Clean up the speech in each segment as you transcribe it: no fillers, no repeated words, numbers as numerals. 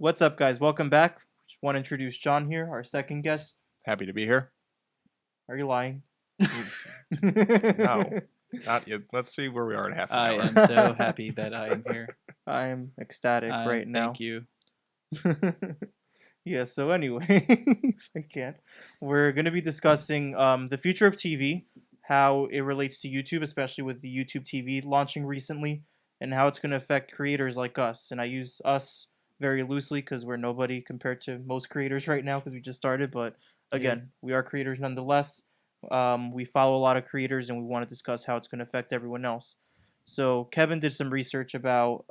What's up, guys? Welcome back. Just want to introduce John here, our second guest. Happy to be here. Are you lying? No, not yet. Let's see where we are in half an I hour. am so happy that I am here. I am ecstatic right now. Thank you. Yeah, so anyways, I can't. We're going to be discussing the future of TV, how it relates to YouTube, especially with the YouTube TV launching recently, and how it's going to affect creators like us. And I use us very loosely because we're nobody compared to most creators right now because we just started. But again, we are creators nonetheless. We follow a lot of creators and we want to discuss how it's going to affect everyone else. So Kevin did some research about,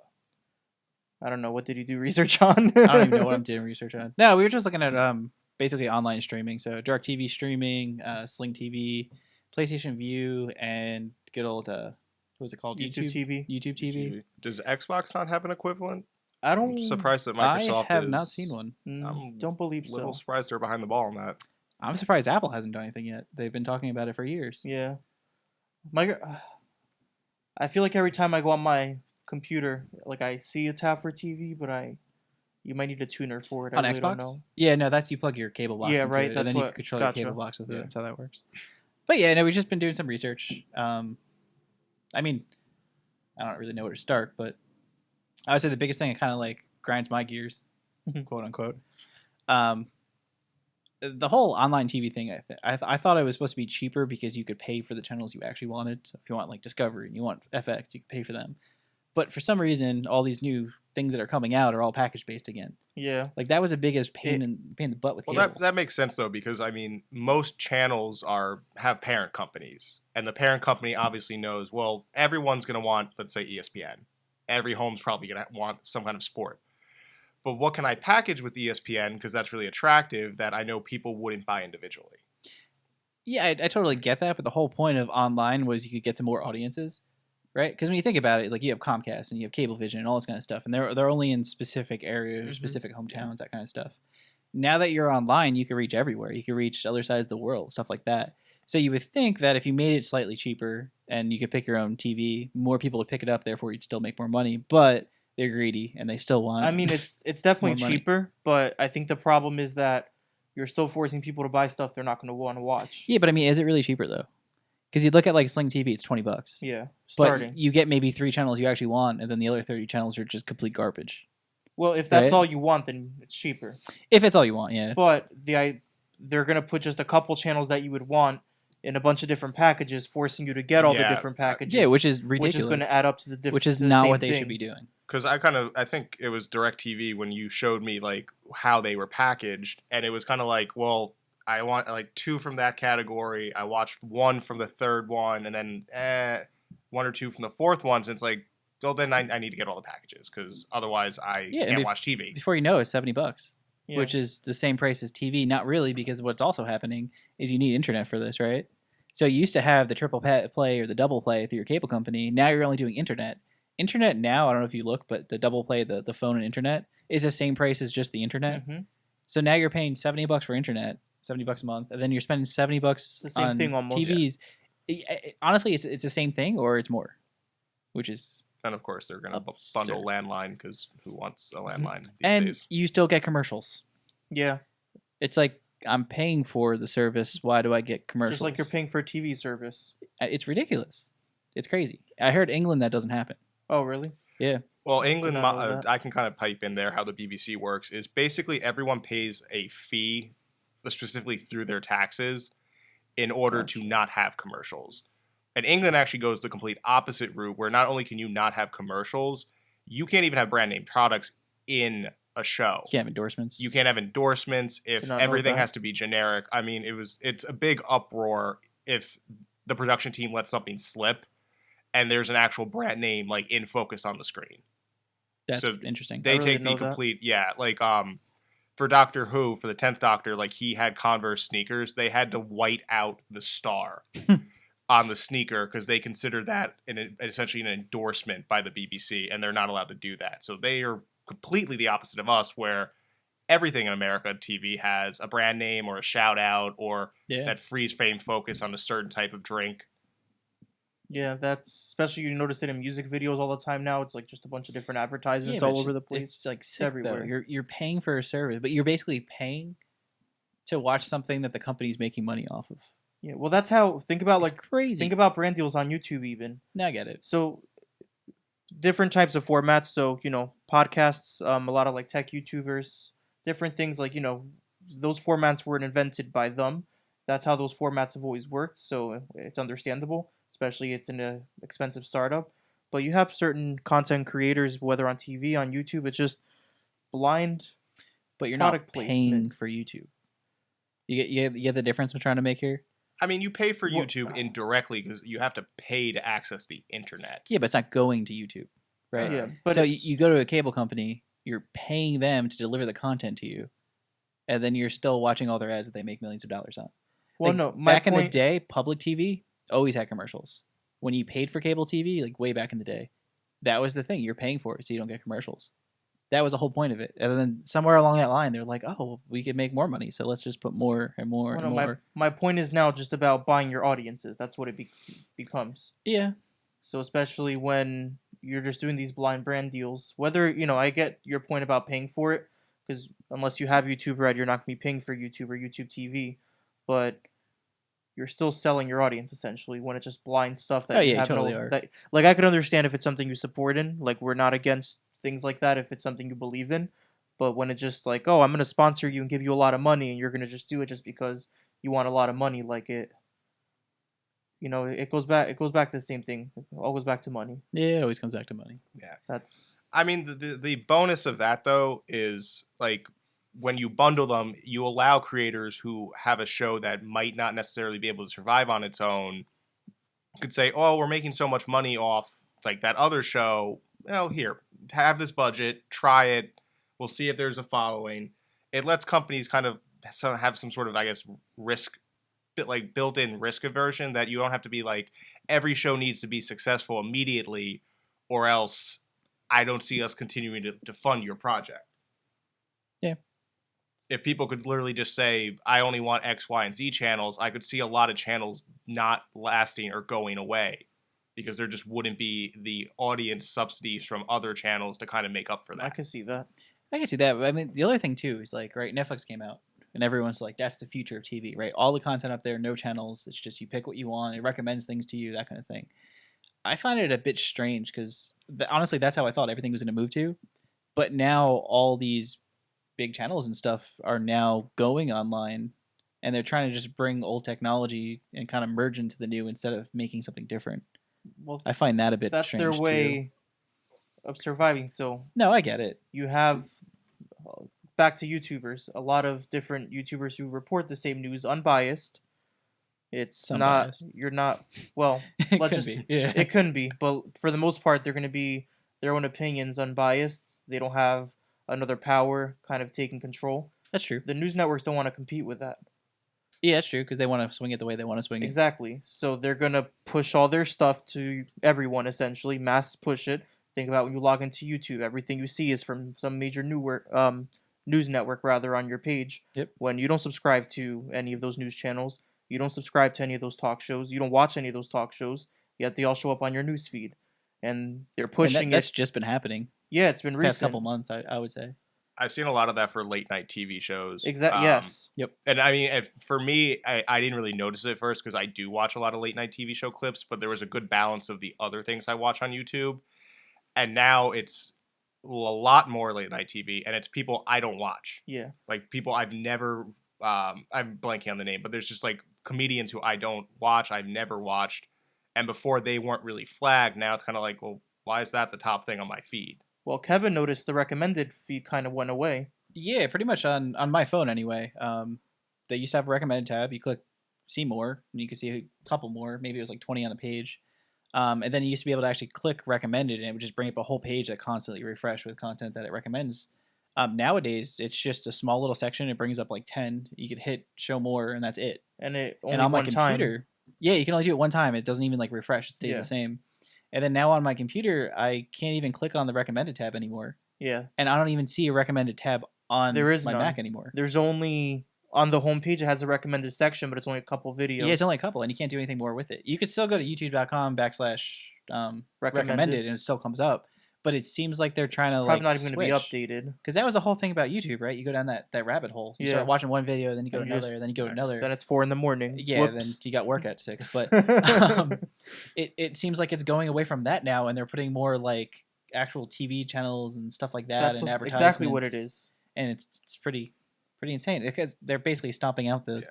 I don't know, what did you do research on? I don't even know what I'm doing research on. No, we were just looking at basically online streaming. So DirecTV streaming, Sling TV, PlayStation View, and good old what was it called? YouTube TV. YouTube TV. Does Xbox not have an equivalent? I I'm don't. surprised that Microsoft I have is. not seen one. Don't believe A little so. surprised they're behind the ball on that. I'm surprised Apple hasn't done anything yet. They've been talking about it for years. Yeah. I feel like every time I go on my computer, like I see a tab for TV, but you might need a tuner for it. On I really don't Xbox? know. Yeah, no, that's you plug your cable box Yeah, into right, it, that's and then you what- can control gotcha. your cable box with it. Yeah. That's how that works. But yeah, no, we've just been doing some research. I mean, I don't really know where to start, but I would say the biggest thing that kind of like grinds my gears, quote unquote. The whole online TV thing, I thought it was supposed to be cheaper because you could pay for the channels you actually wanted. So if you want like Discovery and you want FX, you could pay for them. But for some reason, all these new things that are coming out are all package based again. Yeah. Like that was the biggest pain in the butt with Well, cable. that makes sense though, because I mean, most channels have parent companies, and the parent company obviously knows. Well, everyone's going to want, let's say, ESPN. Every home's probably going to want some kind of sport. But what can I package with ESPN, because that's really attractive, that I know people wouldn't buy individually? Yeah, I totally get that, but the whole point of online was you could get to more audiences, right? Because when you think about it, like you have Comcast and you have Cablevision and all this kind of stuff, and they're only in specific areas or Mhm. specific hometowns, that kind of stuff. Now that you're online, you can reach everywhere. You can reach other sides of the world, stuff like that. So you would think that if you made it slightly cheaper and you could pick your own TV, more people would pick it up. Therefore, you'd still make more money. But they're greedy and they still want. I mean, it's definitely More money. cheaper, but I think the problem is that you're still forcing people to buy stuff they're not going to want to watch. Yeah, but I mean, is it really cheaper though? Because you look at like Sling TV, it's $20. Yeah. But Starting. you get maybe 3 channels you actually want, and then the other 30 channels are just complete garbage. Well, if that's Right? all you want, then it's cheaper. If it's all you want, yeah. But they're going to put just a couple channels that you would want in a bunch of different packages, forcing you to get all the Yeah, different packages. Yeah, which is ridiculous. Which is going to add up to the different. Which is not what they should be doing. Because I think it was DirecTV when you showed me like how they were packaged, and it was kind of like, well, I want like 2 from that category. I watched 1 from the third one, and then 1 or 2 from the fourth one. So it's like, well, then I need to get all the packages because otherwise I Yeah, can't watch TV. Before you know it, it's $70, Yeah. which is the same price as TV. Not really, because what's also happening is you need internet for this, right? So you used to have the triple play or the double play through your cable company. Now you're only doing internet. Internet now, I don't know if you look, but the double play, the phone and internet is the same price as just the internet. Mhm. So now you're paying $70 for internet, $70 a month, and then you're spending $70 the same on thing almost. TVs. Honestly, it's the same thing, or it's more, which is And of course they're gonna Absurd. bundle landline because who wants a landline these and days? you still get commercials. Yeah. It's like I'm paying for the service. Why do I get commercials? Just like you're paying for a TV service. It's ridiculous. It's crazy. I heard England that doesn't happen. Oh, really? Well, England, Did not know that. I can kind of pipe in there how the BBC works is basically everyone pays a fee specifically through their taxes in order to not have commercials. And England actually goes the complete opposite route where not only can you not have commercials, you can't even have brand name products in a show. You can't have endorsements. You can't have endorsements if Did not know everything that. has to be generic. I mean, it's a big uproar if the production team lets something slip and there's an actual brand name like in focus on the screen. That's so interesting. They really take didn't the know that. complete like for Doctor Who, for the 10th Doctor, like he had Converse sneakers. They had to white out the star on the sneaker because they consider that essentially an endorsement by the BBC, and they're not allowed to do that. So they are completely the opposite of us, where everything in America TV has a brand name or a shout out or Yeah. that freeze frame focus on a certain type of drink. Yeah, that's especially you notice it in music videos all the time now. It's like just a bunch of different advertisements but all over the place. it's like sick though. everywhere. You're paying for a service, but you're basically paying to watch something that the company's making money off of. Yeah, well, that's how. Think about It's like crazy. think about brand deals on YouTube even. Now I get it. So different types of formats. So podcasts, a lot of like tech YouTubers, different things like those formats weren't invented by them. That's how those formats have always worked. So it's understandable, especially it's in a expensive startup. But you have certain content creators, whether on TV, on YouTube, it's just blind But you're product not placement. paying for YouTube. You get the difference I'm trying to make here? I mean, you pay for Well- YouTube indirectly because you have to pay to access the internet. Yeah, but it's not going to YouTube, right? Yeah, but so it's- you go to a cable company, you're paying them to deliver the content to you, and then you're still watching all their ads that they make millions of dollars on. well, Like, no, my back in the point- day, public TV always had commercials. When you paid for cable TV, like way back in the day, that was the thing. You're paying for it so you don't get commercials. That was the whole point of it. And then somewhere along that line, they're like, "Oh, we could make more money, so let's just put more and more well, and no, more." my point is now just about buying your audiences. That's what it becomes. Yeah, So especially when you're just doing these blind brand deals, whether I get your point about paying for it, because unless you have YouTube Red, you're not gonna be paying for YouTube or YouTube TV, but you're still selling your audience essentially when it's just blind stuff that Oh, you yeah, you have totally no, are. that like I could understand if it's something you support in, like we're not against things like that if it's something you believe in, but when it's just like, oh, I'm gonna sponsor you and give you a lot of money and you're gonna just do it just because you want a lot of money, like it goes back to the same thing. It all goes back to money. yeah, it always comes back to money. That's I mean, the bonus of that though is like when you bundle them, you allow creators who have a show that might not necessarily be able to survive on its own could say, "Oh, we're making so much money off like that other show. Well, here, have this budget, try it. We'll see if there's a following." It lets companies kind of have some sort of, I guess, risk, like built-in risk aversion that you don't have to be like every show needs to be successful immediately, or else I don't see us continuing to fund your project. Yeah. If people could literally just say, I only want X, Y, and Z channels, I could see a lot of channels not lasting or going away because there just wouldn't be the audience subsidies from other channels to kind of make up for I that. can see that. I can see that. But I mean, the other thing too is like, right, Netflix came out and everyone's like, that's the future of TV, right? All the content up there, no channels. It's just you pick what you want. It recommends things to you, that kind of thing. I find it a bit strange because honestly, that's how I thought everything was going to move to. But now all these big channels and stuff are now going online and they're trying to just bring old technology and kind of merge into the new instead of making something different. Well, I find that a bit that's strange their too. way of surviving. So No, I get it. you have back to YouTubers, a lot of different YouTubers who report the same news unbiased. It's Some not bias. you're not well. It Let's could just be. Yeah. it couldn't be, but for the most part, they're going to be their own opinions, unbiased. They don't have another power kind of taking control. That's true. The news networks don't want to compete with that. Yeah, that's true because they want to swing it the way they want to swing it. Exactly. So they're going to push all their stuff to everyone, essentially, mass push it. Think about when you log into YouTube, everything you see is from some major news network rather on your page. Yep. When you don't subscribe to any of those news channels, you don't subscribe to any of those talk shows, you don't watch any of those talk shows, yet they all show up on your news feed. And they're And pushing that's it. just been happening Yeah, it's been past recent. couple months. I would say. I've seen a lot of that for late night TV shows. Exactly. Yes. And I mean, for me, I didn't really notice it at first because I do watch a lot of late night TV show clips, but there was a good balance of the other things I watch on YouTube. And now it's a lot more late night TV, and it's people I don't watch. Yeah. Like people I've never, I'm blanking on the name, but there's just like comedians who I don't watch, I've never watched. And before they weren't really flagged. Now it's kind of like, well, why is that the top thing on my feed? Well, Kevin noticed the recommended feed kind of went away. Yeah, pretty much on my phone anyway. They used to have a recommended tab. You click see more, and you can see a couple more. Maybe it was like 20 on a page. And then you used to be able to actually click recommended, and it would just bring up a whole page that constantly refreshed with content that it recommends. Nowadays, it's just a small little section. It brings up like 10. You could hit show more, and that's it. And it only And on my one time. computer, yeah, you can only do it one time. It doesn't even like refresh. It stays Yeah. the same. And then now on my computer, I can't even click on the recommended tab anymore. Yeah. And I don't even see a recommended tab on There is my none. Mac anymore. There's only on the homepage it has a recommended section, but it's only a couple videos. Yeah, it's only a couple, and you can't do anything more with it. You could still go to youtube.com/recommended, Recommended. and it still comes up. But it seems like they're trying to Probably like not even going to switch. be updated. Because that was the whole thing about YouTube, right? You go down that rabbit hole. You Yeah. start watching one video, then you go to And you another, just- then you go to Nice. another. Then it's 4 a.m. Yeah, then Whoops. you got work at 6. But it seems like it's going away from that now, and they're putting more like actual TV channels and stuff like that, That's and advertisements. exactly what it is. And it's pretty insane because they're basically stomping out the Yeah.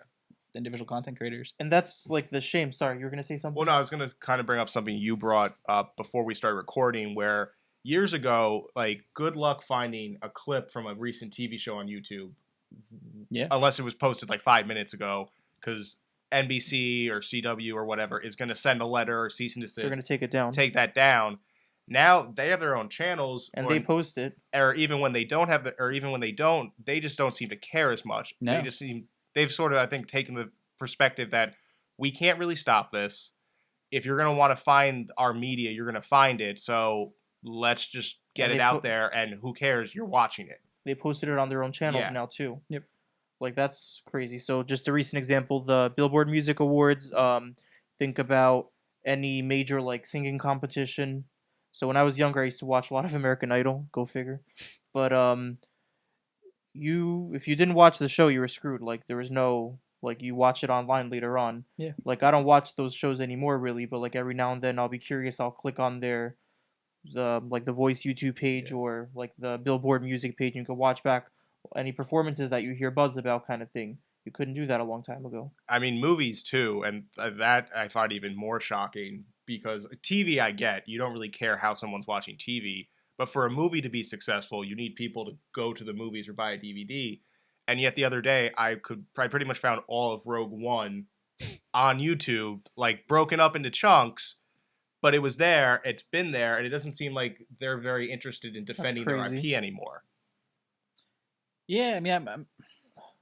individual content creators. And that's like the shame. Sorry, you were going to say something? Well, no, I was going to kind of bring up something you brought up before we started recording, where years ago, like, good luck finding a clip from a recent TV show on YouTube. Yeah. Unless it was posted like 5 minutes ago, because NBC or CW or whatever is going to send a letter or cease and They're going desist, to take it down. take that down. Now they have their own channels, And or, they post it. or even when they don't have the, or even when they don't, they just don't seem to care as much. No. They just seem, they've sort of, I think, taken the perspective that we can't really stop this. If you're going to want to find our media, you're going to find it. So let's just get And it they out put- there, and who cares? You're watching it. They posted it on their own channels Yeah. now too. Yep. Like that's crazy. So just a recent example, the Billboard Music Awards. Think about any major like singing competition. So when I was younger, I used to watch a lot of American Idol. Go figure. But if you didn't watch the show, you were screwed. Like there was no like you watch it online later on. Yeah. Like I don't watch those shows anymore really, but like every now and then I'll be curious. I'll click on the Voice YouTube page or like the Billboard Music page. And you can watch back any performances that you hear buzz about, kind of thing. You couldn't do that a long time ago. I mean, movies too, and that I find even more shocking, because TV, I get, you don't really care how someone's watching TV, but for a movie to be successful, you need people to go to the movies or buy a DVD. And yet the other day, I pretty much found all of Rogue One on YouTube, like broken up into chunks, but it was there, it's been there, and it doesn't seem like they're very interested in defending their crazy. IP anymore. Yeah, I mean, I'm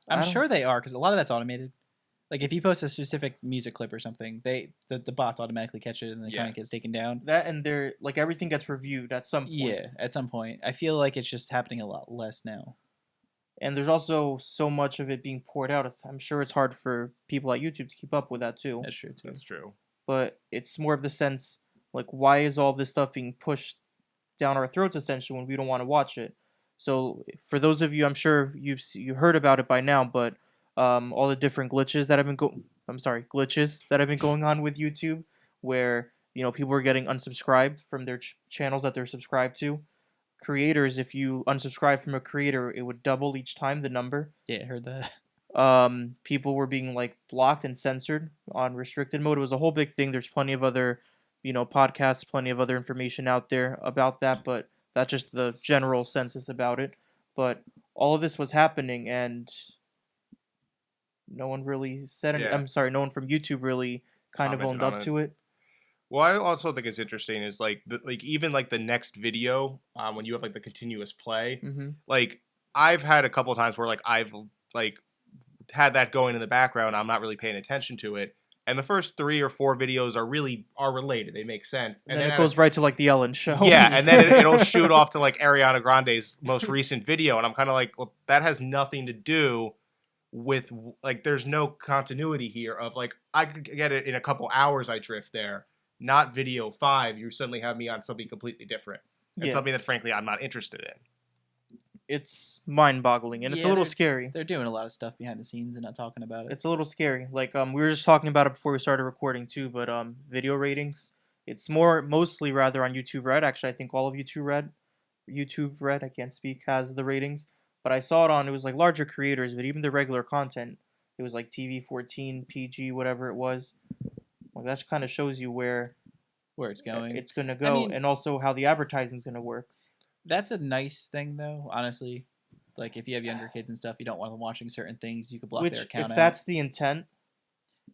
I don't- sure they are, because a lot of that's automated. Like if you post a specific music clip or something, the bots automatically catch it and then Yeah. kind of gets taken down. That and they're like everything gets reviewed at some point. Yeah, at some point. I feel like it's just happening a lot less now. And there's also so much of it being poured out. I'm sure it's hard for people at YouTube to keep up with that too. That's true too. That's true. But it's more of the sense like why is all this stuff being pushed down our throats essentially when we don't want to watch it? So for those of you, I'm sure you heard about it by now, but all the different glitches that have been glitches that have been going on with YouTube, where people are getting unsubscribed from their channels that they're subscribed to. Creators, if you unsubscribe from a creator, it would double each time the number. Yeah, I heard that. People were being like blocked and censored on restricted mode. It was a whole big thing. There's plenty of other, podcasts, plenty of other information out there about that, but that's just the general census about it. But all of this was happening, and no one really said anything. Yeah. I'm sorry, no one from YouTube really kind of Commented owned on up it. to it. Well, I also think it's interesting is like even like the next video, when you have like the continuous play, Mm-hmm. like I've had a couple of times where like I've like had that going in the background, I'm not really paying attention to it, and the first 3 or 4 videos are related, they make sense, And then it goes right to like the Ellen show. yeah, and then it'll shoot off to like Ariana Grande's most recent video, and I'm kind of like, well, that has nothing to do with like, there's no continuity here of like, I could get it in a couple hours, I drift there, not video 5. You suddenly have me on something completely different, and Yeah. something that frankly I'm not interested in. It's mind-boggling, and it's a Yeah, little they're- scary. They're doing a lot of stuff behind the scenes and not talking about it. It's a little scary. Like we were just talking about it before we started recording too, but video ratings. It's mostly rather on YouTube Red. Actually, I think all of YouTube Red, I can't speak, has the ratings. But I saw it was like larger creators, but even the regular content, it was like TV 14, PG, whatever it was. Like that kind of shows you where Where it's going. it's gonna go, mean- and also how the advertising's gonna work. That's a nice thing, though. Honestly, like if you have younger kids and stuff, you don't want them watching certain things. You could block Which, their if account out. that's the intent,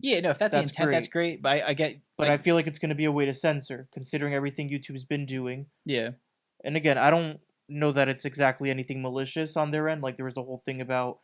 Yeah, no, if that's the that's intent, that's great. But I get. but like, I feel like it's gonna be a way to censor, considering everything YouTube's been doing. yeah, And again, I don't know that it's exactly anything malicious on their end. Like there was the whole thing about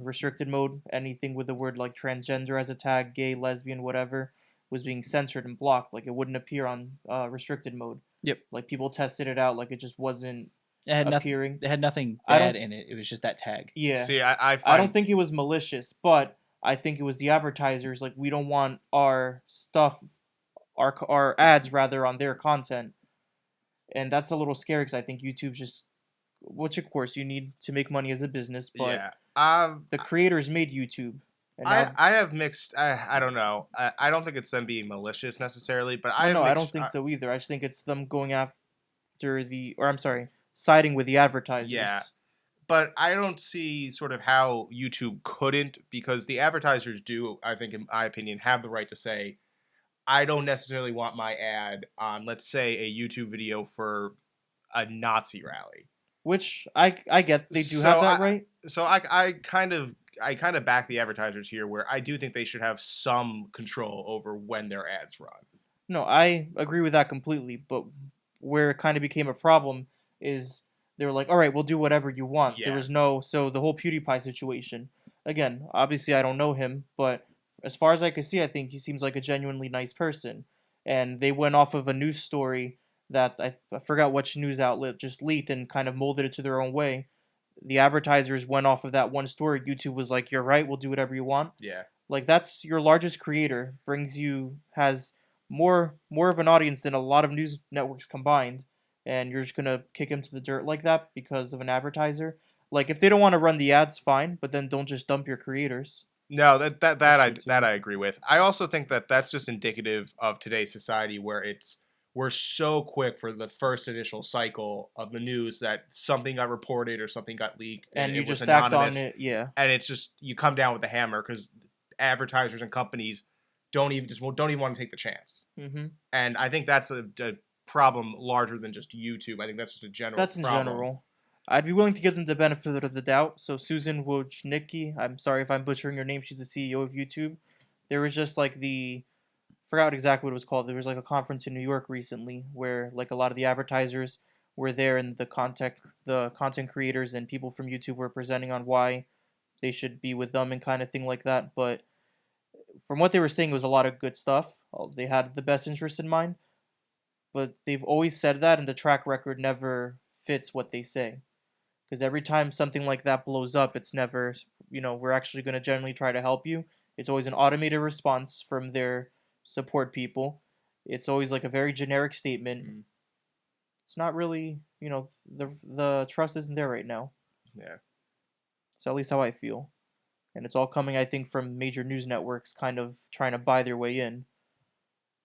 restricted mode, anything with the word like transgender as a tag, gay, lesbian, whatever, was being censored and blocked. Like it wouldn't appear on restricted mode. Yep. Like people tested it out. Like it just wasn't It had nothing. appearing. It had nothing I don't bad in it. It was just that tag. Yeah, See, I I find don't think it was malicious, but I think it was the advertisers. Like, we don't want our stuff, our ads rather, on their content, and that's a little scary because I think YouTube's just, which of course you need to make money as a business, but yeah. the creators made YouTube, and I now, I have mixed. I don't know. I don't think it's them being malicious necessarily, but I well, have no, I mixed. don't think so either. I just think it's them going after or I'm sorry, siding with the advertisers. Yeah. But I don't see sort of how YouTube couldn't, because the advertisers do, I think, in my opinion, have the right to say, I don't necessarily want my ad on, let's say, a YouTube video for a Nazi rally. Which I get, they do So have that right. So I kind of back the advertisers here, where I do think they should have some control over when their ads run. No, I agree with that completely. But where it kind of became a problem is they were like, all right, we'll do whatever you want. There Yeah. was no, so the whole PewDiePie situation. Again, obviously I don't know him, but as far as I could see, I think he seems like a genuinely nice person. And they went off of a news story that I forgot which news outlet just leaked and kind of molded it to their own way. The advertisers went off of that one story. YouTube was like, you're right, we'll do whatever you want. Yeah. Like, that's your largest creator, has more of an audience than a lot of news networks combined, and you're just gonna kick him to the dirt like that because of an advertiser. Like, if they don't want to run the ads, fine, but then don't just dump your creators. No, that That's true, too. I agree with. I also think that that's just indicative of today's society, where we're so quick for the first initial cycle of the news that something got reported or something got leaked And you it was just act on anonymous, it, yeah. and it's just you come down with the hammer because advertisers and companies don't even want to take the chance. Mm-hmm. And I think that's a problem larger than just YouTube. I think that's just a general. That's in problem. general. I'd be willing to give them the benefit of the doubt. So Susan Wojcicki, I'm sorry if I'm butchering her name. She's the CEO of YouTube. There was just like forgot exactly what it was called. There was like a conference in New York recently where like a lot of the advertisers were there, and the content creators and people from YouTube were presenting on why they should be with them and kind of thing like that. But from what they were saying, it was a lot of good stuff. They had the best interest in mind, but they've always said that, and the track record never fits what they say. Because every time something like that blows up, it's never, we're actually going to generally try to help you. It's always an automated response from their support people. It's always like a very generic statement. Mhm. It's not really, the trust isn't there right now. Yeah. So at least how I feel. And it's all coming, I think, from major news networks kind of trying to buy their way in.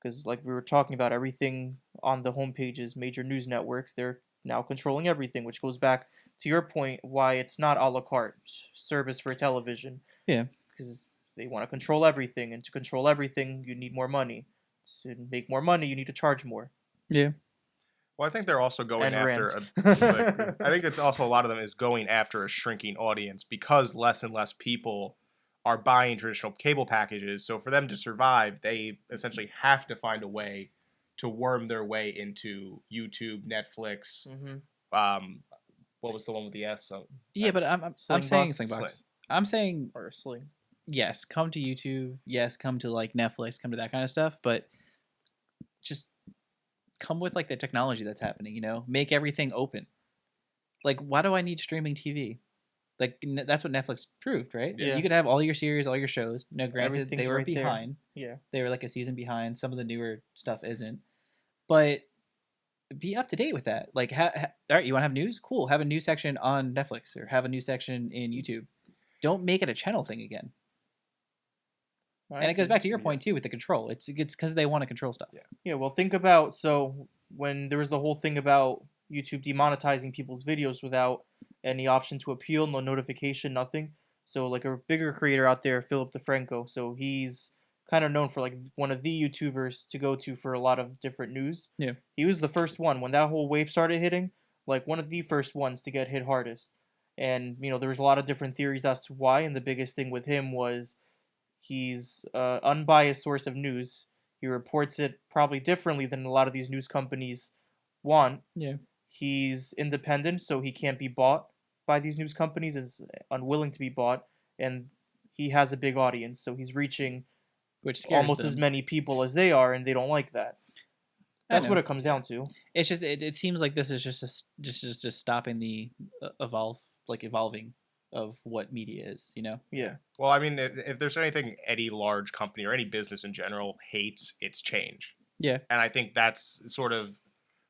Because like we were talking about, everything on the homepages, major news networks, they're now controlling everything, which goes back to your point why it's not a la carte service for television. Yeah. Because they want to control everything, and to control everything, you need more money. To make more money, you need to charge more. Yeah. Well, I think they're also going And after. rent. I think it's also a lot of them is going after a shrinking audience because less and less people are buying traditional cable packages. So for them to survive, they essentially have to find a way to worm their way into YouTube, Netflix. Mm-hmm. What was the one with the S? Yeah, but I'm Slingbox? saying Slingbox. I'm saying Or Sling. yes, come to YouTube. Yes, come to like Netflix. Come to that kind of stuff. But just come with like the technology that's happening. Make everything open. Like, why do I need streaming TV? Like that's what Netflix proved, right? Yeah. You could have all your series, all your shows. Now, granted, Everything's they were right there. behind. Yeah. They were like a season behind. Some of the newer stuff isn't. But be up to date with that. Like, all right, you want to have news? Cool. Have a news section on Netflix or have a news section in YouTube. Don't make it a channel thing again. And it goes back to your point too with the control. It's because they want to control stuff. Yeah, well, think about, so when there was the whole thing about YouTube demonetizing people's videos without any option to appeal, no notification, nothing. So like a bigger creator out there, Philip DeFranco. So he's kind of known for like one of the YouTubers to go to for a lot of different news. Yeah. He was the first one when that whole wave started hitting, like one of the first ones to get hit hardest. And there was a lot of different theories as to why, and the biggest thing with him was he's an unbiased source of news. He reports it probably differently than a lot of these news companies want. Yeah. He's independent, so he can't be bought by these news companies, is unwilling to be bought, and he has a big audience, so he's reaching Which scares almost them. as many people as they are, and they don't like that. That's know. what it comes down to. It's just it seems like this is just stopping the evolving of what media is. Yeah. Well, I mean, if there's anything any large company or any business in general hates, it's change. Yeah. And I think that's sort of,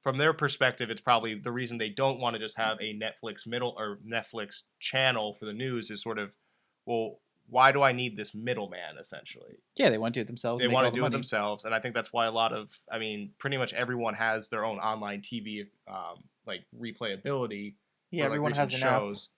from their perspective, it's probably the reason they don't want to just have a Netflix channel for the news is sort of, well, why do I need this middleman, essentially? Yeah, they want to do it themselves. They and make want all to the do it money. themselves. And I think that's why pretty much everyone has their own online TV, like replayability. Yeah, for, like, everyone has recent an app. shows.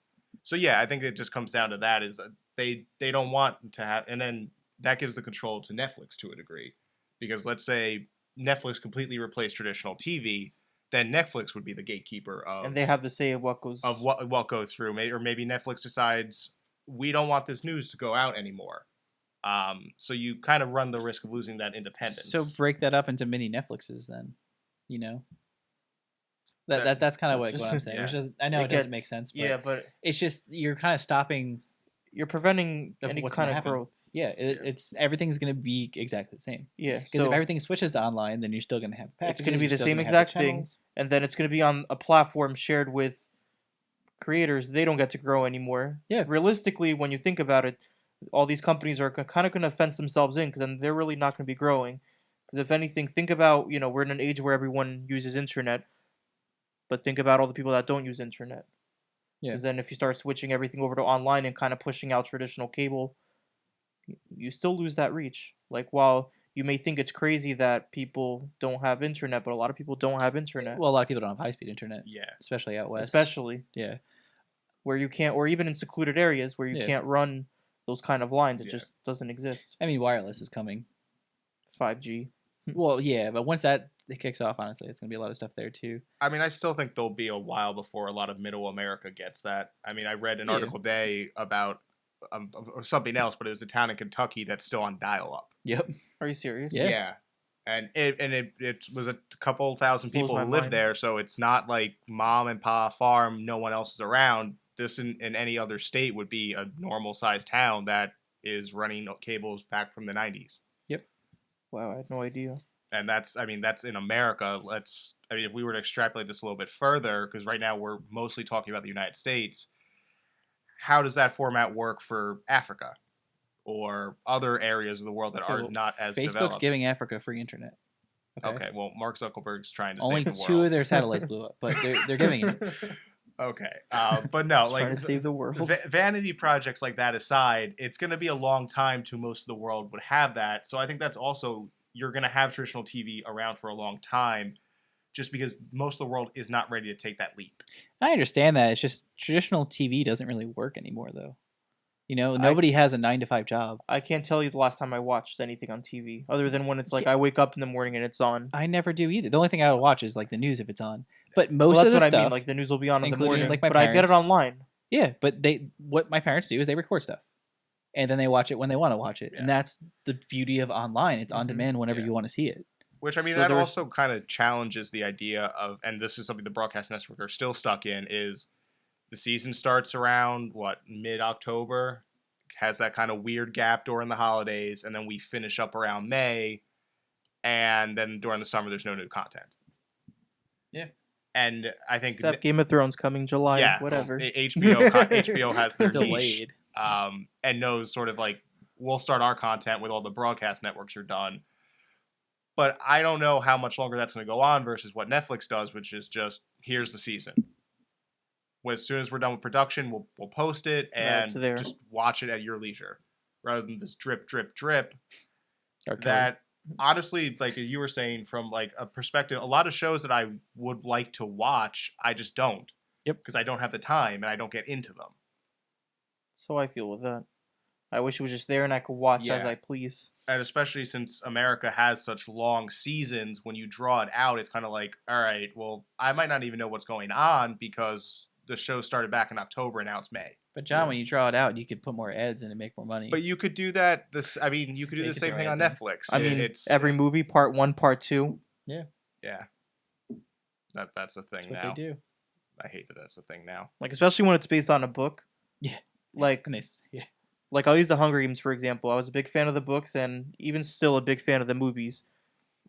So yeah, I think it just comes down to that is that they don't want to have, and then that gives the control to Netflix to a degree, because let's say Netflix completely replaced traditional TV, then Netflix would be the gatekeeper of And they have to say what goes. of what goes through, or maybe Netflix decides we don't want this news to go out anymore. So you kind of run the risk of losing that independence. So break that up into mini Netflixes then. That's kind of what I'm saying. Yeah. It's just, I know it doesn't make sense, but Yeah, but it's just you're kind of stopping. you're preventing Of any what's kind gonna of happen. growth. Yeah, it's everything is going to be exactly the same. Yeah. Because So if everything switches to online, then you're still going to have packages. it's going to be you're the still same gonna have the exact thing, channels. and then it's going to be on a platform shared with creators. They don't get to grow anymore. Yeah. Realistically, when you think about it, all these companies are kind of going to fence themselves in because then they're really not going to be growing. Because if anything, think about we're in an age where everyone uses internet, but think about all the people that don't use internet. Yeah. Because then if you start switching everything over to online and kind of pushing out traditional cable, you still lose that reach. Like, while you may think it's crazy that people don't have internet, but a lot of people don't have internet. Well, a lot of people don't have high-speed internet, yeah, especially out west. Especially Yeah. where you can't, or even in secluded areas where you Yeah. can't run those kind of lines. It Yeah. just doesn't exist. I mean, wireless is coming. 5G. Well, yeah, but once that it kicks off, honestly, it's going to be a lot of stuff there too. I mean, I still think there'll be a while before a lot of Middle America gets that. I mean, I read an Yeah. article today about or something else, but it was a town in Kentucky that's still on dial-up. Yep. Are you serious? Yeah. And it was a couple thousand Blows people my who live mind. there, so it's not like mom and pa farm, no one else is around. This in any other state would be a normal sized town that is running cables back from the 90s. Wow, I had no idea. And that's in America. If we were to extrapolate this a little bit further, because right now we're mostly talking about the United States, how does that format work for Africa or other areas of the world that are Well, not as Facebook's developed? giving Africa free internet. Okay, well, Mark Zuckerberg's trying to Only save the 2 world. of their satellites blew up, but they're giving it. Okay, but no, Trying like to save the world. vanity projects like that aside, it's going to be a long time to most of the world would have that. So I think that's also, you're going to have traditional TV around for a long time, just because most of the world is not ready to take that leap. I understand that. It's just traditional TV doesn't really work anymore, though. Nobody has a 9 to 5 job. I can't tell you the last time I watched anything on TV, other than when it's like Yeah. I wake up in the morning and it's on. I never do either. The only thing I would watch is like the news if it's on. But most Well, of that's the what stuff, I mean. Like, the news will be on in the including, morning, like, my but I get it parents. online. yeah. But what my parents do is they record stuff, and then they watch it when they want to watch it, and Yeah. that's the beauty of online. It's on Mhm. demand whenever Yeah. you want to see it. Which, I mean, So that there's- also kind of challenges the idea of, and this is something the broadcast network are still stuck in, is the season starts around, mid-October, has that kind of weird gap during the holidays, and then we finish up around May, and then during the summer there's no new content. Yeah. And I think Except Game of Thrones coming July, yeah, whatever. HBO has their niche, Delayed. and knows sort of like, we'll start our content with all the broadcast networks are done. But I don't know how much longer that's going to go on versus what Netflix does, which is just, here's the season. As soon as we're done with production, we'll post it Yeah, and it's there. just watch it at your leisure, rather than this drip, drip, drip. Dark Kelly. That honestly, like you were saying, from like a perspective, a lot of shows that I would like to watch, I just don't. Yep. Because I don't have the time and I don't get into them. So I feel with that. I wish it was just there and I could watch as Yeah. I please. And especially since America has such long seasons, when you draw it out, it's kind of like, all right, well, I might not even know what's going on because the show started back in October and now it's May. But John, when you draw it out, you could put more ads in and make more money. But you could do that. You could do They the could same throw thing on ads in. Netflix. I mean, It's every movie, part 1, part 2. yeah. That's the thing that's what now. they do. I hate that that's the thing now. Like, especially when it's based on a book. Yeah. Like, Yeah. like I'll use The Hunger Games, for example. I was a big fan of the books and even still a big fan of the movies.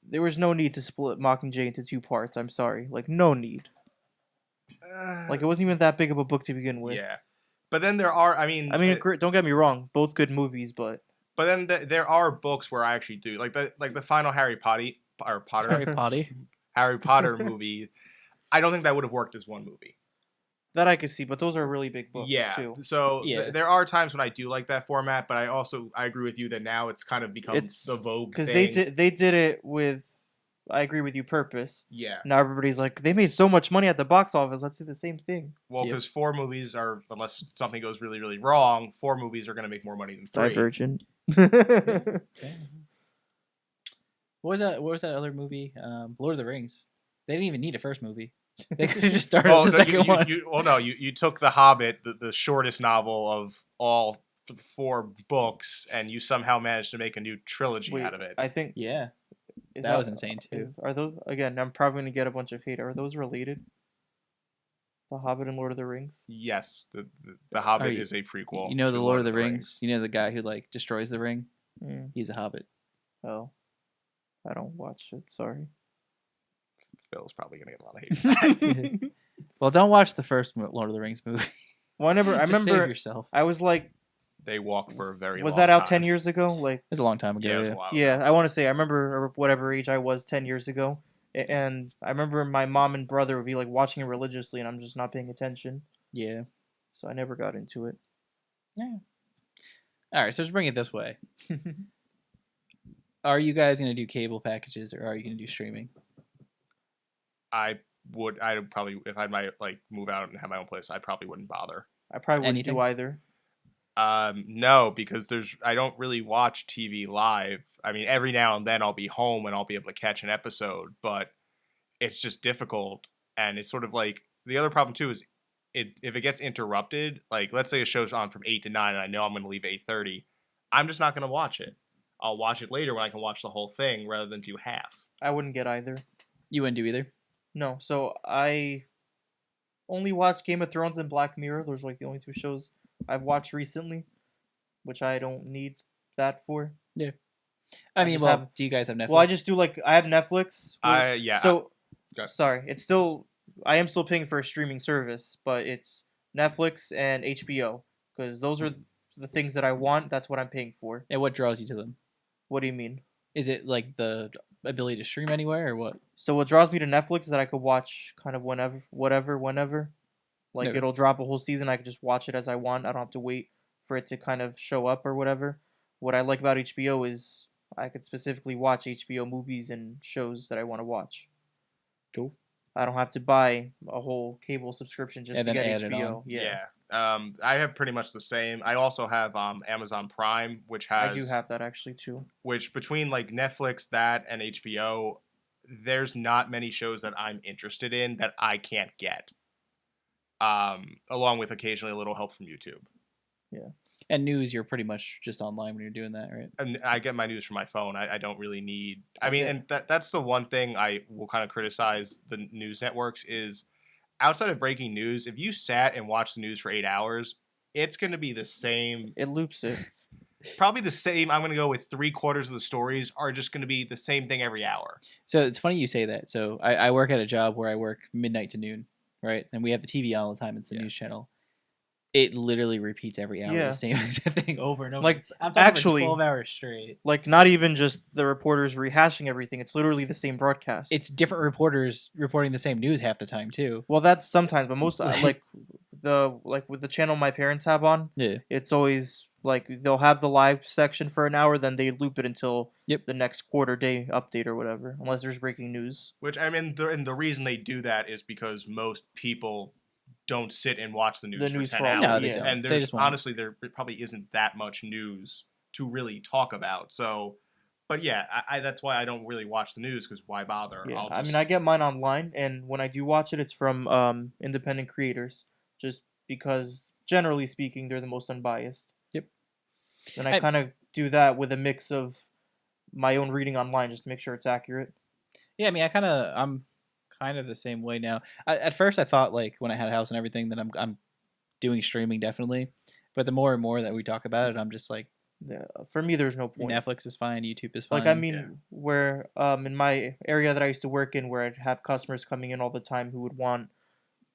there was no need to split Mockingjay into 2 parts. I'm sorry, like no need. Like it wasn't even that big of a book to begin with. Yeah, but then there are. I mean, Don't get me wrong, both good movies, but but then there are books where I actually do like the final Harry Potter Harry Potter. Harry Potter movie. I don't think that would have worked as one movie. that I could see. But those are really big books Yeah. too. So Yeah. there are times when I do like that format, but I agree with you that now it's kind of become It's the vogue because thing. they did it with. I agree with you, Purpose. Yeah. Now everybody's like, they made so much money at the box office. Let's do the same thing. Well, Yep. because 4 movies are, unless something goes really, really wrong, 4 movies are going to make more money than 3. Divergent. Okay. What was that other movie? Lord of the Rings. They didn't even need a first movie. They could have just started Oh, the no, second one. you took The Hobbit, the shortest novel of all 4 books, and you somehow managed to make a new trilogy Wait, out of it. I think Yeah, is that was insane too. Are those again? I'm probably gonna get a bunch of hate. Are those related? The Hobbit and Lord of the Rings. Yes, the Hobbit you- is a prequel. You know to the Lord of the Rings. You know the guy who like destroys the ring. Mm, He's a hobbit. oh, I don't watch it. Sorry. Phil's probably going to get a lot of hate. Well, don't watch the first Lord of the Rings movie. Well, I never. I Just save remember. yourself. I was like, They walk for a very was long that out time. 10 years ago? Like, It was a long time ago. Yeah, it was Yeah. a while. yeah, I want to say I remember whatever age I was 10 years ago, and I remember my mom and brother would be like watching it religiously, and I'm just not paying attention, Yeah. so I never got into it. All right, so let's bring it this way. Are you guys gonna do cable packages or are you gonna do streaming? I'd probably, if I might like move out and have my own place, I probably wouldn't bother. I probably wouldn't Anything? do either. No, because I don't really watch TV live. I mean, every now and then I'll be home and I'll be able to catch an episode, but it's just difficult. And it's sort of like the other problem too is if it gets interrupted, like let's say a show's on from 8 to 9 and I know I'm going to leave at 8:30, I'm just not going to watch it. I'll watch it later when I can watch the whole thing rather than do half. I wouldn't get either. You wouldn't do either. No, so I only watched Game of Thrones and Black Mirror. Those are like the only 2 shows I've watched recently, which I don't need that for. I mean, just well, have- do you guys have Netflix? Well, I just do like I have Netflix. Yeah. So Go ahead. sorry, it's still I am still paying for a streaming service, but it's Netflix and HBO because those are the things that I want. That's what I'm paying for. And what draws you to them? What do you mean? Is it like the ability to stream anywhere or what? So what draws me to Netflix is that I could watch kind of whenever. Like Okay. it'll drop a whole season, I could just watch it as I want. I don't have to wait for it to kind of show up or whatever. What I like about HBO is I could specifically watch HBO movies and shows that I want to watch. Cool. I don't have to buy a whole cable subscription just And to then get add it HBO. on. Yeah. I have pretty much the same. I also have Amazon Prime, which has I do have that actually too. which between like Netflix, that and HBO, there's not many shows that I'm interested in that I can't get. Along with occasionally a little help from YouTube. And news, you're pretty much just online when you're doing that, right? And I get my news from my phone. I don't really need. I mean, Okay. and that's the one thing I will kind of criticize the news networks is outside of breaking news, if you sat and watched the news for 8 hours, it's going to be the same. It loops it. Probably the same. I'm going to go with 3/4 of the stories are just going to be the same thing every hour. So it's funny you say that. So I work at a job where I work midnight to noon, right? And we have the TV on all the time. It's the Yeah. news channel. It literally repeats every hour Yeah. the same exact thing over and over. Like, I'm talking actually- for 12 hours straight. Like not even just the reporters rehashing everything. It's literally the same broadcast. It's different reporters reporting the same news half the time too. well, that's sometimes, but most like with the channel my parents have on, Yeah. it's always like they'll have the live section for an hour, then they loop it until Yep. the next quarter day update or whatever, unless there's breaking news. Which I mean, and the reason they do that is because most people don't sit and watch the news The for news 10 for all- hours. No, they yeah. don't. And They there's just want- honestly there probably isn't that much news to really talk about. So, but yeah, I that's why I don't really watch the news because why bother? Yeah, I'll I just, mean, I get mine online, and when I do watch it, it's from independent creators, just because generally speaking, they're the most unbiased. Yep. And I I- kind of do that with a mix of my own reading online, just to make sure it's accurate. Yeah, I mean, I'm kind of the same way now. At first, I thought like when I had a house and everything that I'm doing streaming definitely, but the more and more that we talk about it, I'm just like For me, there's no point. Netflix is fine. YouTube is fine. Like I mean, Yeah. where in my area that I used to work in, where I'd have customers coming in all the time who would want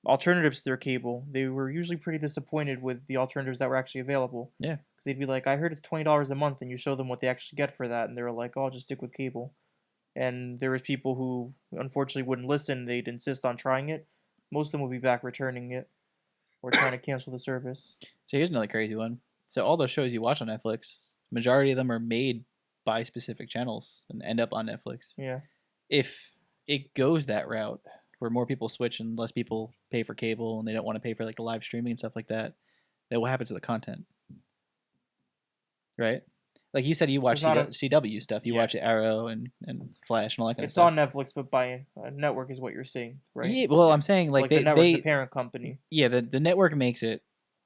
alternatives to their cable, they were usually pretty disappointed with the alternatives that were actually available. Yeah. Because they'd be like, "I heard it's $20 a month," and you show them what they actually get for that, and they were like, "Oh, I'll just stick with cable." And there was people who unfortunately wouldn't listen. They'd insist on trying it. Most of them would be back returning it or trying to cancel the service. So here's another crazy one. So all those shows you watch on Netflix, majority of them are made by specific channels and end up on Netflix. Yeah. If it goes that route where more people switch and less people pay for cable and they don't want to pay for like the live streaming and stuff like that, then what happens to the content? Right? Like you said, you watch There's not CW stuff. You Yeah. watch Arrow and Flash and all that kind It's of stuff. on Netflix, but by a network is what you're saying, right? Yeah, well, I'm saying like, the network's they the parent company. yeah, the network makes it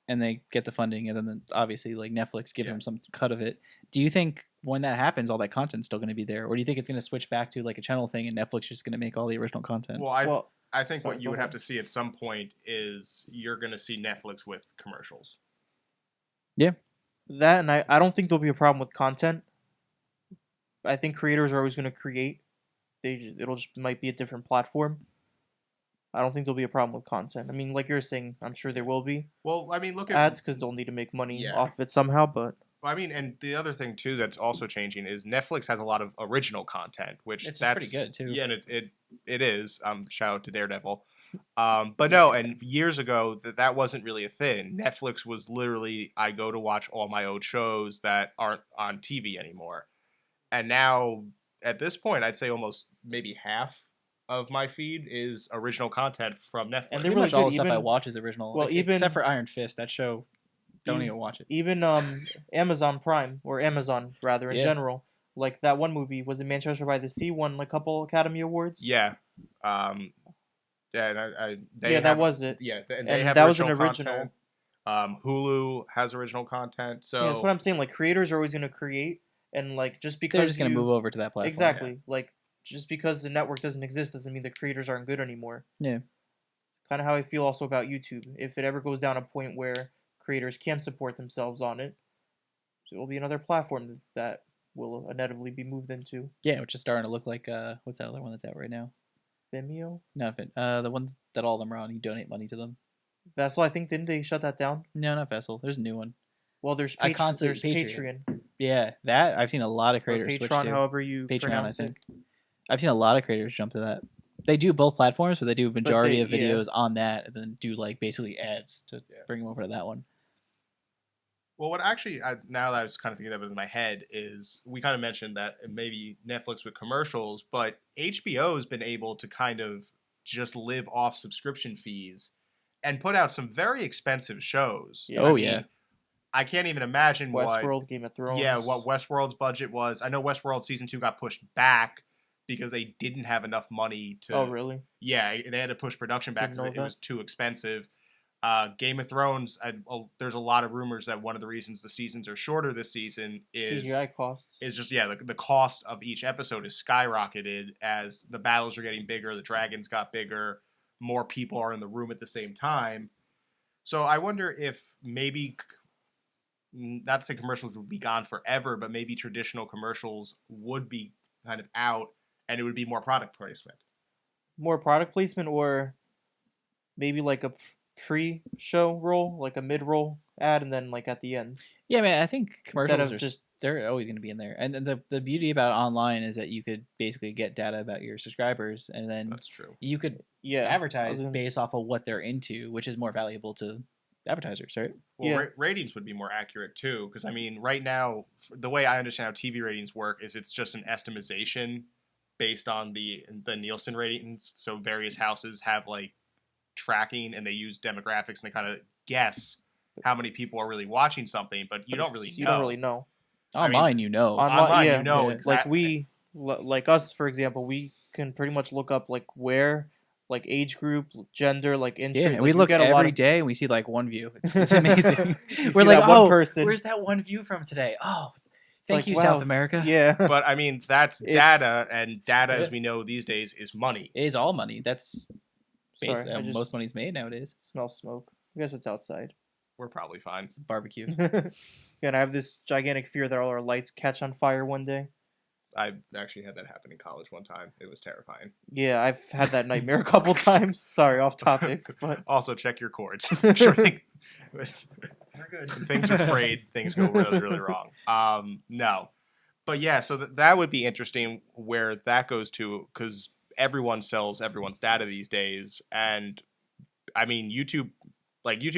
and they get the funding and then obviously like Netflix gives Yeah. them some cut of it. Do you think when that happens all that content's still going to be there, or do you think it's going to switch back to like a channel thing and Netflix is just going to make all the original content? Well, I think sorry, what go you would have ahead. to see at some point is you're going to see Netflix with commercials. That, and I don't think there'll be a problem with content. I think creators are always going to create. It'll just might be a different platform. I don't think there'll be a problem with content. I mean, like you're saying, I'm sure there will be Well, I mean, look at ads because they'll need to make money Yeah. off of it somehow. But I mean, and the other thing too that's also changing is Netflix has a lot of original content, which It's that's pretty good, too. Yeah, and it is. Shout out to Daredevil. But no, and years ago that wasn't really a thing. Netflix was literally I go to watch all my old shows that aren't on TV anymore, and now at this point, I'd say almost maybe half of my feed is original content from Netflix. And Pretty really much all the good, stuff I even- watch is original. well, even- except for Iron Fist, that show, don't even- even watch it. even Amazon Prime or Amazon rather in Yeah. general, like that one movie was in Manchester by the Sea, won a couple Academy Awards. Yeah, and they Yeah, that have- was it. Yeah, and And have that was an original original. content. Hulu has original content, so Yeah, that's what I'm saying. Like creators are always going to create, and like just because They're just going to you- move over to that platform. exactly like just because the network doesn't exist doesn't mean the creators aren't good anymore. Yeah. Kind of how I feel also about YouTube. If it ever goes down a point where creators can't support themselves on it, it will be another platform that will inevitably be moved into. Yeah, which is starting to look like what's that other one that's out right now? Vimeo, No, the one that all of them are on. You donate money to them. Vessel. I think didn't they shut that down? No, not Vessel. There's a new one. Well, there's I constantly- there's Patreon. Patreon, Yeah, that I've seen a lot of or creators switch Patreon, to. however you Patreon, I pronounce think. it. I've seen a lot of creators jump to that. They do both platforms, but they do a majority they- of yeah. videos on that, and then do like basically ads to Yeah. bring them over to that one. Well, what actually, now that I was kind of thinking of it in my head, is we kind of mentioned that maybe Netflix with commercials, but HBO has been able to kind of just live off subscription fees and put out some very expensive shows. Yeah. Oh, yeah. I can't even imagine Westworld, Game of Thrones. what Westworld's budget was. I know Westworld season 2 got pushed back because they didn't have enough money to. Oh, really? Yeah, they had to push production back Didn't because know it that. was too expensive. Game of Thrones, there's a lot of rumors that one of the reasons the seasons are shorter this season is CGI costs. just the cost of each episode is skyrocketed as the battles are getting bigger, the dragons got bigger, more people are in the room at the same time. So I wonder if maybe, not to say commercials would be gone forever, but maybe traditional commercials would be kind of out and it would be more product placement. More product placement, or maybe like a pre-show roll, like a mid-roll ad, and then like at the end. Yeah, man, I think commercials of are just- they're always going to be in there. And the beauty about online is that you could basically get data about your subscribers, and then That's true. you could Yeah, advertise I was based off of what they're into, which is more valuable to advertisers, right? Well, Yeah. ratings would be more accurate too, because I mean, right now, the way I understand how TV ratings work is it's just an estimation based on the Nielsen ratings. So various houses have like tracking, and they use demographics, and they kind of guess how many people are really watching something, but you don't really know. You don't really know. I mean, Online, you know. Online, yeah, you know, yeah. exactly. Like us, for example, we can pretty much look up like where, like age group, gender, like interest. Yeah, like, and we you look get a lot every of- day and we see like one view. It's amazing. You We're see like, that one oh, person. where's that one view from today? Oh, thank like, you, wow. South America. Yeah, But I mean, that's It's- data, and data, as Yeah. we know these days, is money. It is all money. That's sorry, basically I how just most money's made nowadays. smell smoke. I guess it's outside. We're probably fine. Barbecue. And I have this gigantic fear that all our lights catch on fire one day. I actually had that happen in college one time. It was terrifying. Yeah, I've had that nightmare a couple times. Sorry, off topic, but Also, check your cords. Make sure we're good. when things are frayed, things go really, really wrong. No. But yeah, so that would be interesting where that goes to, because everyone sells everyone's data these days. And I mean, YouTube,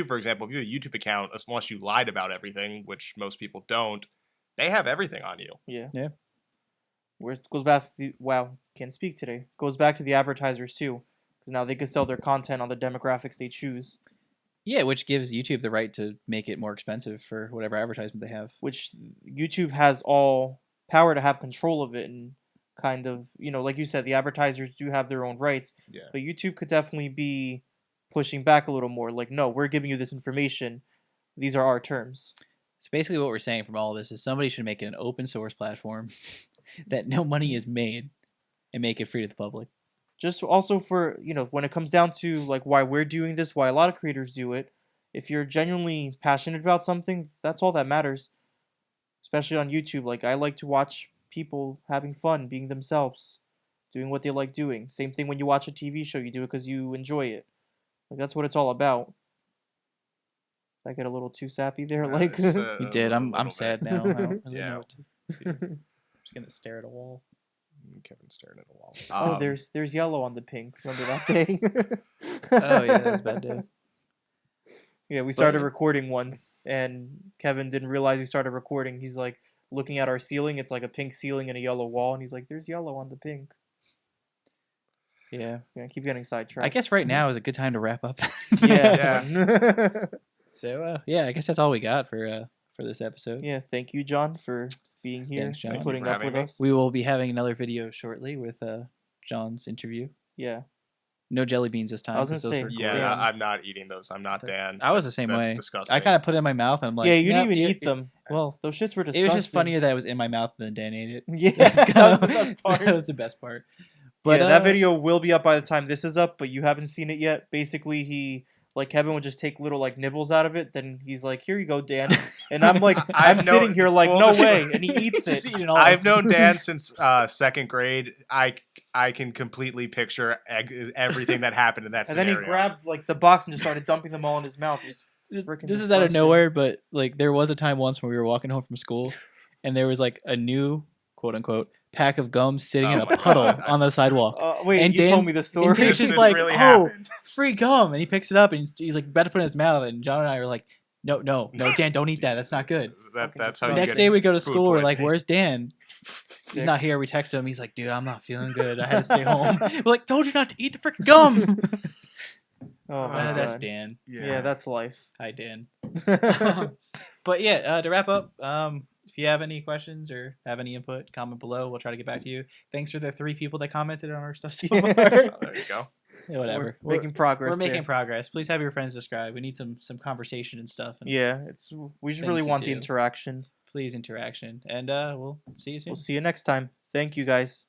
for example, if you have a YouTube account, unless you lied about everything, which most people don't, they have everything on you. Yeah. Yeah. Where it goes back to can't speak today. Goes back to the advertisers too, because now they can sell their content on the demographics they choose, Yeah, which gives YouTube the right to make it more expensive for whatever advertisement they have. which YouTube has all power to have control of it and kind of, like you said, the advertisers do have their own rights, Yeah. but YouTube could definitely be pushing back a little more. Like, no, we're giving you this information. These are our terms. So basically what we're saying from all this is somebody should make it an open source platform that no money is made and make it free to the public. Just also for, when it comes down to like why we're doing this, why a lot of creators do it, if you're genuinely passionate about something, that's all that matters. Especially on YouTube. Like, I like to watch people having fun, being themselves, doing what they like doing. Same thing when you watch a TV show, you do it because you enjoy it. Like, that's what it's all about. Did I get a little too sappy there? Like, Just You a did. I'm little sad bit. now. I don't really Yeah. know what to. I'm just gonna stare at a wall. Kevin's staring at the wall. oh, there's yellow on the pink. Remember that day? Oh yeah, that was a bad day. Yeah, we started But- recording once, and Kevin didn't realize we started recording. He's like looking at our ceiling. It's like a pink ceiling and a yellow wall, and he's like, "There's yellow on the pink." Yeah. Yeah, keep getting sidetracked. I guess right now is a good time to wrap up. Yeah. So yeah, I guess that's all we got for this episode. Yeah. Thank you, John, for being here Thanks, John. and Thank you putting for up having with me. us. We will be having another video shortly with John's interview. Yeah. No jelly beans this time. I was 'cause gonna those say, were Yeah, cool. Damn. I'm not eating those. I'm not Dan. I was the That's- same that's way. Disgusting. I kind of put it in my mouth and I'm like, yeah, you "Nope, didn't even it- eat them. Well, Those shits were it disgusting. was just funnier that it was in my mouth than Dan ate it. Yeah, That's that kinda- was the best part. That was the best part. But But yeah, that video will be up by the time this is up, but you haven't seen it yet. Basically, Kevin would just take little like nibbles out of it, then he's like, "Here you go, Dan," and I'm like, I'm I've sitting known- here like, full "No dis- way," and he eats Just it. eat it all. I've known Dan since second grade. I can completely picture everything that happened in that And then scenario. he grabbed like the box and just started dumping them all in his mouth. It was freaking This is out of disgusting. nowhere, but like there was a time once when we were walking home from school, and there was like a new quote unquote pack of gum sitting in Oh a my puddle God. on the sidewalk. Wait, And you Dan- told me the story. Dave's This just has like, really "Oh, happened. free gum," and he picks it up and he's like about to put it in his mouth, and John and I were like, no, Dan, don't eat that. That's not good. That's The how you Next get day we go to food school. We're like, poisoning. "Where's Dan?" He's Sick. not here. We text him. He's like, "Dude, I'm not feeling good. I had to stay home." We're like, "Told you not to eat the freaking gum." Oh my That's God. Dan. Yeah, that's life. Hi, Dan. But yeah, to wrap up, if you have any questions or have any input, comment below. We'll try to get back to you. Thanks for the 3 people that commented on our stuff so far. Yeah. Oh, there you go. Yeah, whatever. We're making progress. We're making there. progress. Please have your friends subscribe. We need some conversation and stuff. And Yeah, we just really Things to want the do. interaction. please interaction. And we'll see you soon. We'll see you next time. Thank you guys.